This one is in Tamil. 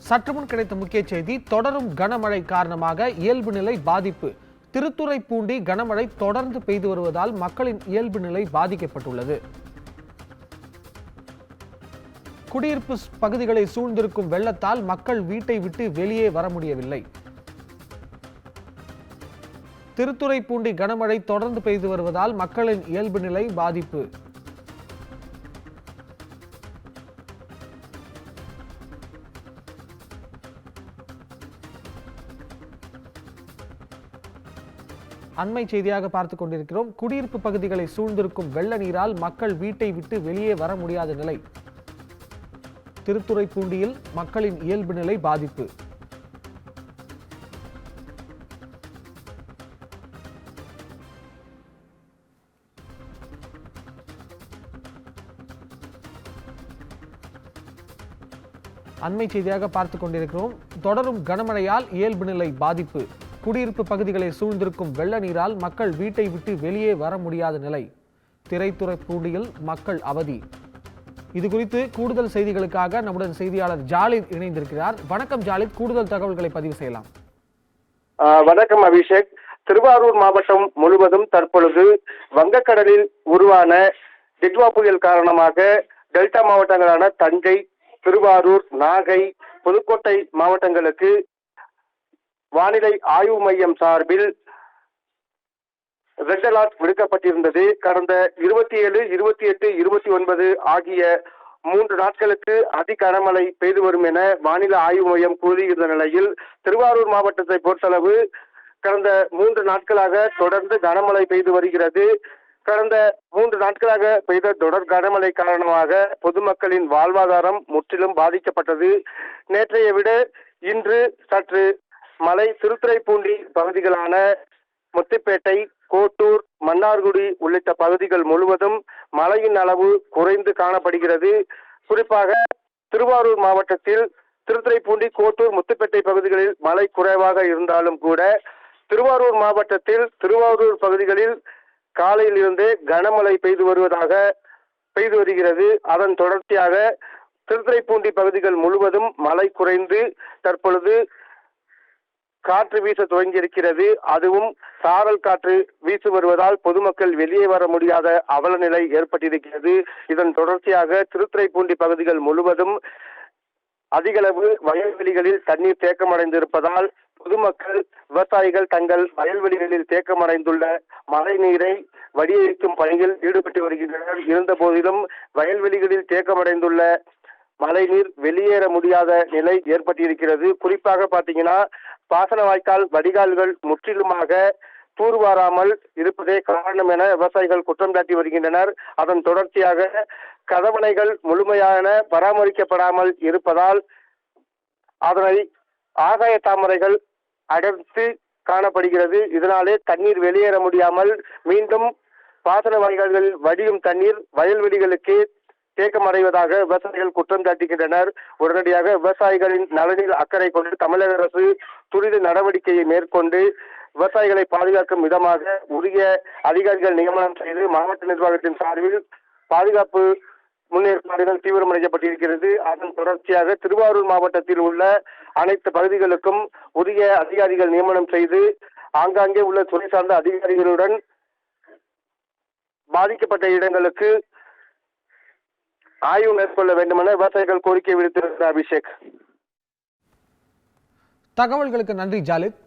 சற்றுமுன் கிடைத்த முக்கிய செய்தி. தொடரும் கனமழை காரணமாக இயல்பு நிலை பாதிப்பு. திருத்துறைப்பூண்டி கனமழை தொடர்ந்து பெய்து வருவதால் மக்களின் இயல்பு நிலை பாதிக்கப்பட்டுள்ளது. குடியிருப்பு பகுதிகளை சூழ்ந்திருக்கும் வெள்ளத்தால் மக்கள் வீட்டை விட்டு வெளியே வர முடியவில்லை. திருத்துறைப்பூண்டி கனமழை தொடர்ந்து பெய்து வருவதால் மக்களின் இயல்பு நிலை பாதிப்பு. அண்மை செய்தியாக பார்த்துக் கொண்டிருக்கிறோம். குடியிருப்பு பகுதிகளை சூழ்ந்திருக்கும் வெள்ள நீரால் மக்கள் வீட்டை விட்டு வெளியே வர முடியாத நிலை. திருத்துறைப்பூண்டியில் மக்களின் இயல்பு நிலை பாதிப்பு. அண்மை செய்தியாக பார்த்துக் கொண்டிருக்கிறோம். தொடரும் கனமழையால் இயல்பு நிலை பாதிப்பு. குடியிருப்பு பகுதிகளை சூழ்ந்திருக்கும் வெள்ள நீரால் மக்கள் வீட்டை விட்டு வெளியே வர முடியாத நிலை. திருத்துறைப்பூண்டியில் மக்கள் அவதி. இது குறித்து கூடுதல் செய்திகளுக்காக நம்முடன் செய்தியாளர் ஜாலித் இணைந்திருக்கிறார். வணக்கம் ஜாலித், கூடுதல் தகவல்களை பதிவு செய்யலாம். வணக்கம் அபிஷேக். திருவாரூர் மாவட்டம் முழுவதும் தற்பொழுது வங்கக்கடலில் உருவான டிட்வா புயல் காரணமாக டெல்டா மாவட்டங்களான தஞ்சை, திருவாரூர், நாகை, புதுக்கோட்டை மாவட்டங்களுக்கு வானிலை ஆய்வு மையம் சார்பில் ரெட் அலர்ட் விடுக்கப்பட்டிருந்தது. கடந்த 27, 28, 29 ஆகிய 3 நாட்களுக்கு அதி கனமழை பெய்து வரும் என வானிலை ஆய்வு மையம் கூறியிருந்த நிலையில் திருவாரூர் மாவட்டத்தை பொறுத்தளவு கடந்த 3 நாட்களாக தொடர்ந்து கனமழை பெய்து வருகிறது. கடந்த 3 நாட்களாக பெய்த தொடர் கனமழை காரணமாக பொதுமக்களின் வாழ்வாதாரம் முற்றிலும் பாதிக்கப்பட்டது. நேற்றைய விட இன்று சற்று மழை திருத்துறைப்பூண்டி பகுதிகளான முத்துப்பேட்டை, கோட்டூர், மன்னார்குடி உள்ளிட்ட பகுதிகள் முழுவதும் மழையின் அளவு குறைந்து காணப்படுகிறது. குறிப்பாக திருவாரூர் மாவட்டத்தில் திருத்துறைப்பூண்டி, கோட்டூர், முத்துப்பேட்டை பகுதிகளில் மழை குறைவாக இருந்தாலும் கூட திருவாரூர் மாவட்டத்தில் திருவாரூர் பகுதிகளில் காலையில் இருந்தே கனமழை பெய்து வருகிறது. அதன் தொடர்ச்சியாக திருத்துறைப்பூண்டி பகுதிகள் முழுவதும் மழை குறைந்து தற்பொழுது காற்று வீச துவங்கியிருக்கிறது. அதுவும் சாரல் காற்று வீசி வருவதால் பொதுமக்கள் வெளியே வர முடியாத அவல நிலை ஏற்பட்டிருக்கிறது. இதன் தொடர்ச்சியாக திருத்துறைப்பூண்டி பகுதிகள் முழுவதும் அதிகளவு வயல்வெளிகளில் தண்ணீர் தேக்கமடைந்திருப்பதால் பொதுமக்கள், விவசாயிகள் தங்கள் வயல்வெளிகளில் தேக்கமடைந்துள்ள மழை நீரை வடியடிக்கும் பணியில் ஈடுபட்டு வருகின்றனர். இருந்த போதிலும் வயல்வெளிகளில் தேக்கமடைந்துள்ள மழை நீர் வெளியேற முடியாத நிலை ஏற்பட்டிருக்கிறது. குறிப்பாக பார்த்தீங்கன்னா, பாசன வாய்க்கால் வடிகால்கள் முற்றிலுமாக தூர்வாராமல் இருப்பதே காரணம் என விவசாயிகள் குற்றம் சாட்டி வருகின்றனர். அதன் தொடர்ச்சியாக கதவணைகள் முழுமையான பராமரிக்கப்படாமல் இருப்பதால் அதனை ஆகாய தாமரைகள் அடர்த்து காணப்படுகிறது. இதனாலே தண்ணீர் வெளியேற முடியாமல் மீண்டும் பாசன வாய்க்கால்களில் வடியும் தண்ணீர் வயல்வெளிகளுக்கு தேக்கமடைவதாக விவசாயிகள் குற்றம் சாட்டுகின்றனர். உடனடியாக விவசாயிகளின் நலனில் அக்கறை கொண்டு தமிழக அரசு துரித நடவடிக்கையை மேற்கொண்டு விவசாயிகளை பாதுகாக்கும் விதமாக உரிய அதிகாரிகள் நியமனம் செய்து மாவட்ட நிர்வாகத்தின் சார்பில் பாதுகாப்பு முன்னேற்பாடுகள் தீவிரமடைக்கப்பட்டிருக்கிறது. அதன் தொடர்ச்சியாக திருவாரூர் மாவட்டத்தில் உள்ள அனைத்து பகுதிகளுக்கும் உரிய அதிகாரிகள் நியமனம் செய்து ஆங்காங்கே உள்ள துறை சார்ந்த அதிகாரிகளுடன் பாதிக்கப்பட்ட இடங்களுக்கு ஆய்வு மேற்கொள்ள வேண்டும் என விவசாயிகள் கோரிக்கை விடுத்திருக்கிறார். அபிஷேக், தகவல்களுக்கு நன்றி ஜாலித்.